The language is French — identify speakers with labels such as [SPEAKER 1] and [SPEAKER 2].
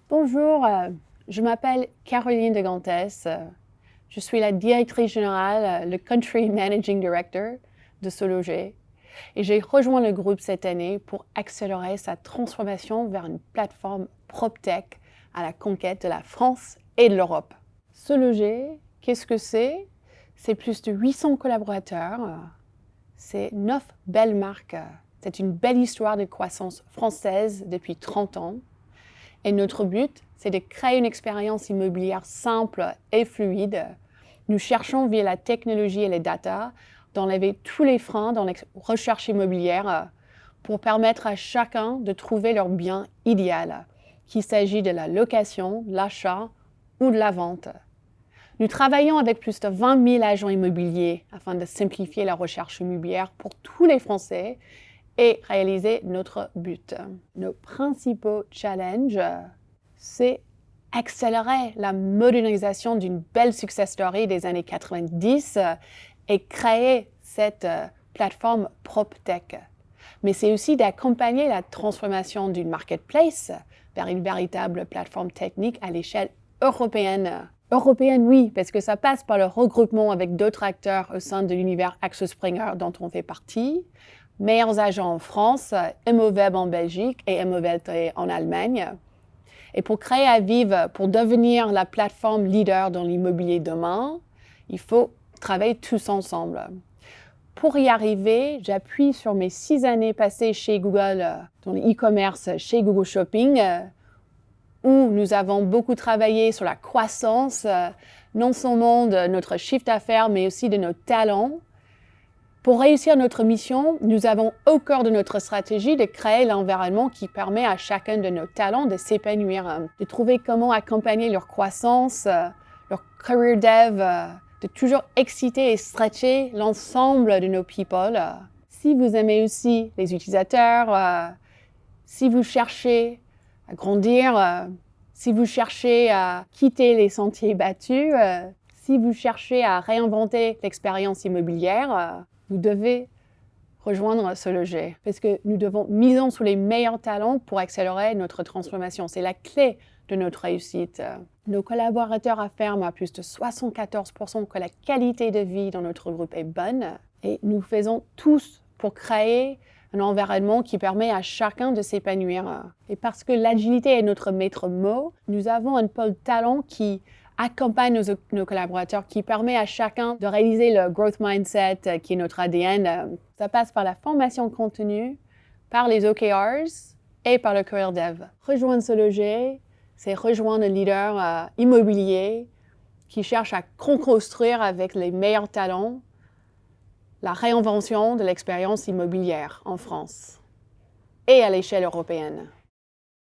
[SPEAKER 1] Bonjour, je m'appelle Caroline de Gantès. Je suis la directrice générale, le Country Managing Director de Sologer. Et j'ai rejoint le groupe cette année pour accélérer sa transformation vers une plateforme PropTech à la conquête de la France et de l'Europe. Sologer, qu'est-ce que c'est? C'est plus de 800 collaborateurs. C'est 9 belles marques. C'est une belle histoire de croissance française depuis 30 ans. Et notre but, c'est de créer une expérience immobilière simple et fluide. Nous cherchons, via la technologie et les data, d'enlever tous les freins dans la recherche immobilière pour permettre à chacun de trouver leur bien idéal, qu'il s'agisse de la location, l'achat ou de la vente. Nous travaillons avec plus de 20 000 agents immobiliers afin de simplifier la recherche immobilière pour tous les Français et réaliser notre but. Nos principaux challenges, c'est accélérer la modernisation d'une belle success story des années 90 et créer cette plateforme PropTech. Mais c'est aussi d'accompagner la transformation d'une marketplace vers une véritable plateforme technique à l'échelle européenne. Européenne, oui, parce que ça passe par le regroupement avec d'autres acteurs au sein de l'univers Axel Springer dont on fait partie. Meilleurs agents en France, Immoweb en Belgique et Immoweb en Allemagne. Et pour créer Aviv, pour devenir la plateforme leader dans l'immobilier demain, il faut travailler tous ensemble. Pour y arriver, j'appuie sur mes 6 années passées chez Google dans le e-commerce, chez Google Shopping, où nous avons beaucoup travaillé sur la croissance, non seulement de notre chiffre d'affaires, mais aussi de nos talents. Pour réussir notre mission, nous avons au cœur de notre stratégie de créer l'environnement qui permet à chacun de nos talents de s'épanouir, de trouver comment accompagner leur croissance, leur career dev, de toujours exciter et stretcher l'ensemble de nos people. Si vous aimez aussi les utilisateurs, si vous cherchez à grandir, si vous cherchez à quitter les sentiers battus, si vous cherchez à réinventer l'expérience immobilière, vous devez rejoindre Sologer parce que nous devons miser sur les meilleurs talents pour accélérer notre transformation. C'est la clé de notre réussite. Nos collaborateurs affirment à plus de 74% que la qualité de vie dans notre groupe est bonne et nous faisons tous pour créer un environnement qui permet à chacun de s'épanouir. Et parce que l'agilité est notre maître mot, nous avons un pôle talent qui accompagne nos collaborateurs, qui permet à chacun de réaliser le growth mindset qui est notre ADN. Ça passe par la formation continue, par les OKRs et par le career dev. Rejoindre Sologer, c'est rejoindre un leader immobilier qui cherche à construire avec les meilleurs talents la réinvention de l'expérience immobilière en France et à l'échelle européenne.